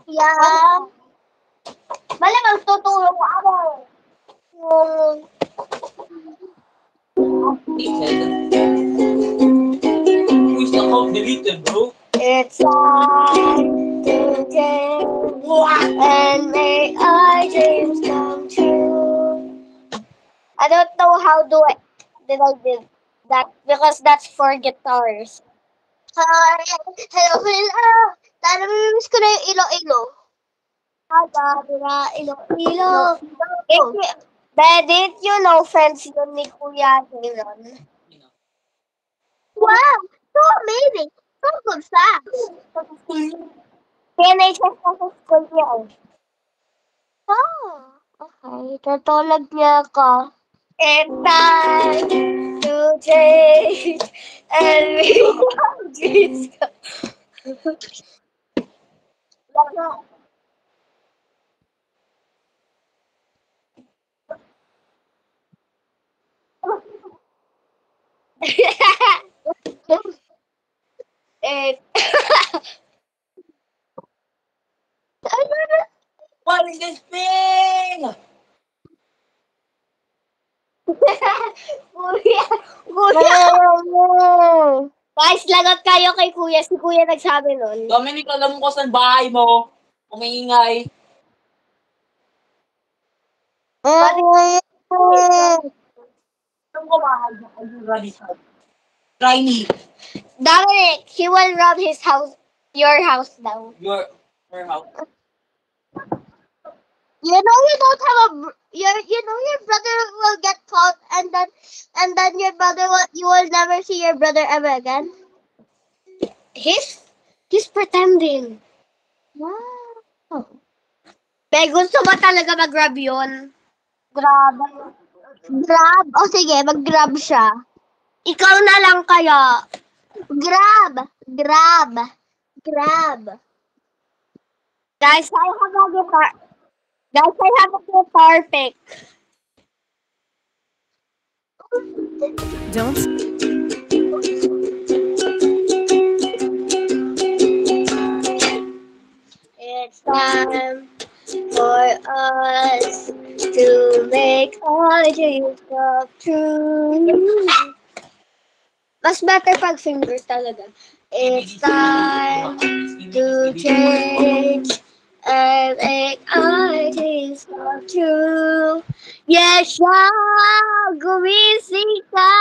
Yeah. Malamang tutulong ako. Who's the code deleted, bro? It's time to change and make our dreams come true. I don't know how did I did that because that's for guitars. Hello. Miss ko na yung ilo-ilo. Ilo-ilo. Did you know friends yun ni Kuya Aaron? Wow! So amazing! So good facts! PNHS na sa school niya. Oh, okay. Tatulog niya ako. It's time to change and we dreams it. What is this thing? Kuya! Guys, lagot kayo kay Kuya. Si Kuya nagsabi nun. Dominic, alam ko saan bahay mo. Umiingay. Alam ko bahay mo. Are you ready? Try me. Dominic, he will rob his house, your house down. Your house. You know you don't have your brother will get caught and then your brother you will never see your brother ever again. He's pretending. Wow. Pero gusto mo talaga mag-grab yun? Grab? O sige, mag-grab siya. Ikaw na lang kaya. Grab. Guys, I have a guitar. Guys, I have a guitar pick. Don't. It's time for us to make our dreams come true. Mas better pag fingers talaga. It's time to change and make our dreams come true. Yes, gumising ka.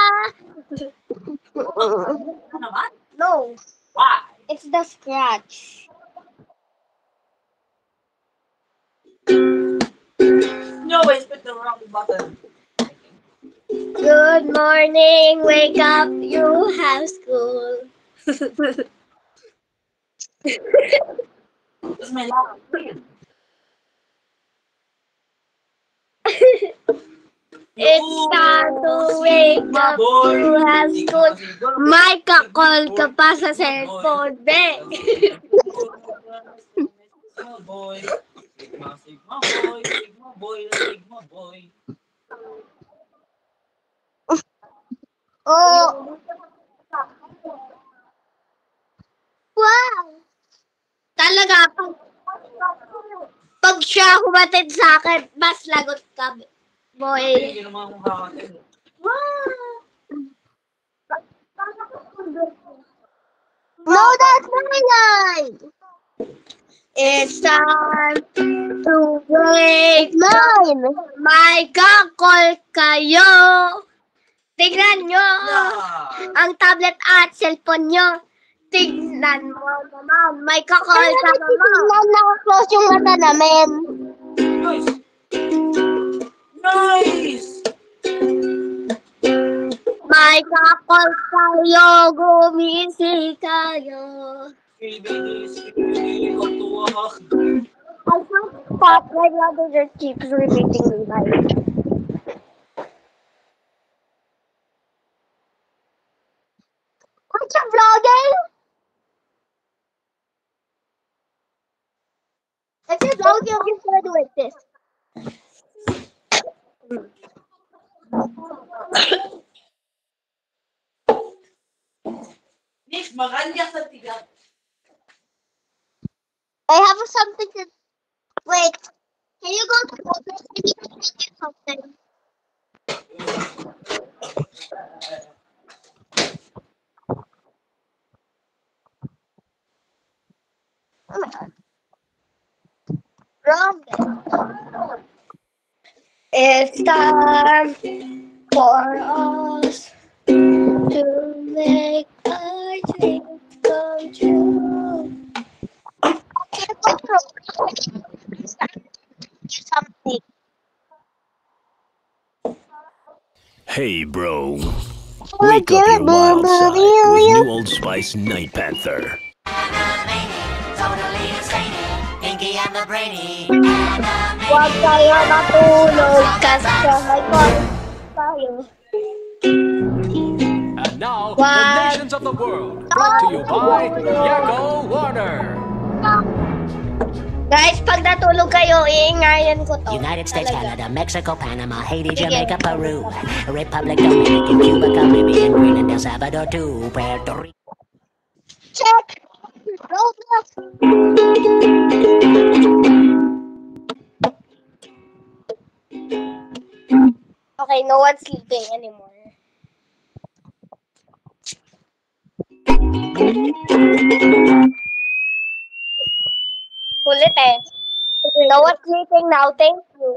Ano ba? No, Why? it's the scratch. No, I put the wrong button. Good morning, wake up, you have school. That's my lap. It's time to wake up, you have school. May kakol ka pa sa cellphone, be. Sigma boy. Sigma boy. Sigma boy. Sigma boy. Oh. Wow. Talaga, pag siya humatid sa akin, mas lagot ka, boy. Hindi naman akong kakatin. Wow. No, that's my line. It's time to break mine. May kakol kayo. Tignan nyo ang tablet at cellphone nyo. Tignan mo naman. May kakol ka naman. Naka-close yung mata namin. Nice! May kakol kayo. Gumising kayo. I can't I can't stop. My brother just keeps repeating me like. Aren't you vlogging? If you're vlogging, I'm just gonna do like this. Nick, maganda sa tigat. I have something to wait. Can you go to Walmart? I need to get you something. Oh my god. Wrong. It's time for us to make our dreams come true. Can you go to something? Hey, bro. Wake up your wild side with new Old Spice Night Panther. Totally insane, Pinky and the Brainy. Huwag kayo matulog kasi may tayo. And now, What? the nations of the world, brought to you by Yakko Warner. Guys, pag natulog kayo, iingayan ko to. United States, Talaga. Canada, Mexico, Panama, Haiti, Sige. Jamaica, Peru, Republic Dominican, Cuba, Caribbean, Greenland, El Salvador, too, Puerto Rico. Check! Roblox! Okay, no one's sleeping anymore. Kulit eh. No one's sleeping now, thank you.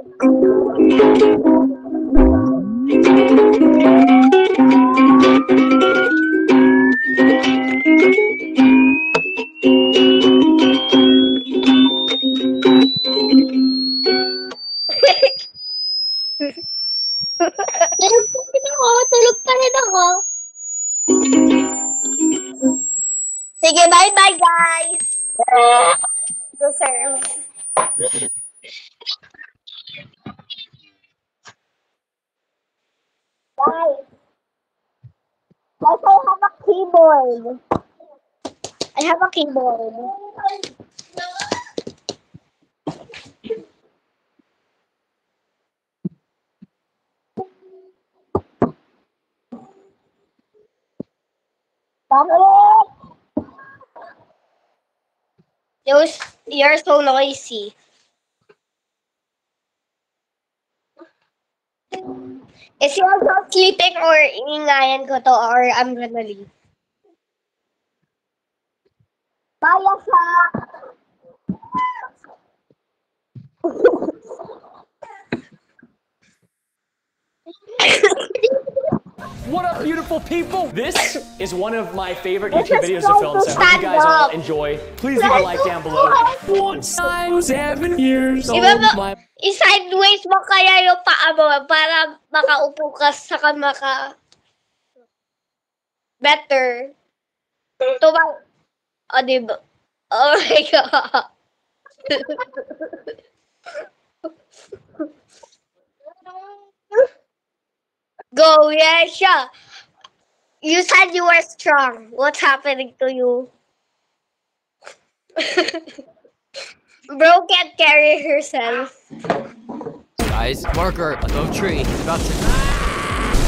Tulog pa rin ako. Sige, bye-bye guys. Deserve. Guys. Also, I have a keyboard. I have a keyboard. Bakit? You're so noisy. Is he also sleeping or iingayan ko to or I'm gonna leave? Bye, siya. What up, beautiful people? This is one of my favorite This YouTube is videos so to film, so I hope you stand guys all up. enjoy. Please leave a like down below. Once I was 7 years old, Iba my i-sideways mo kaya yung paa mo para makaupo ka saka better. O, diba? Oh my God. Go, Yesha. You said you were strong. What's happening to you? Bro can't carry herself. guys, marker above tree. It's about to.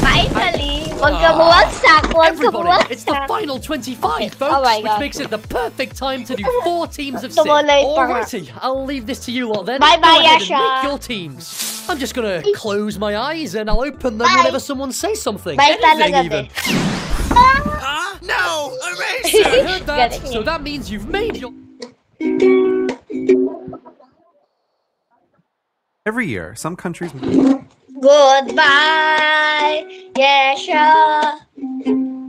Finally, wag ka bumagsak, wag ka Everybody, it's the bumagsak. final 25, folks, Oh my which God. makes it the perfect time to do 4 teams of 6. Tumalay pa nga. Alrighty, I'll leave this to you lot then. Bye-bye, Go ahead and Yasha. make your teams. I'm just gonna close my eyes and I'll open them Bye. whenever someone says something. Bye Anything talaga, even. No! I Eraser! heard that, Get it. so that means you've made your... Every year, some countries. Goodbye, Yesha.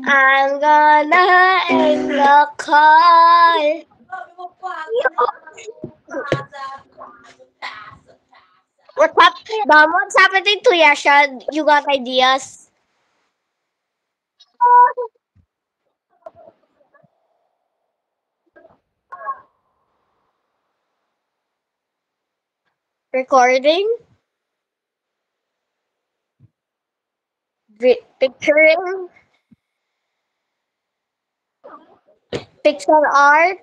I'm gonna end the call. What's happening to Yesha? You got ideas? Recording? Picturing? Pixel art?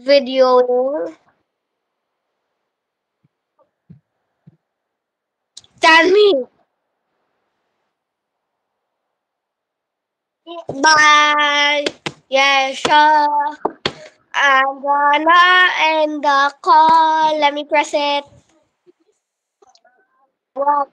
Videoing? Tell me. Bye. Yesha. I'm gonna end the call. Let me press it. What?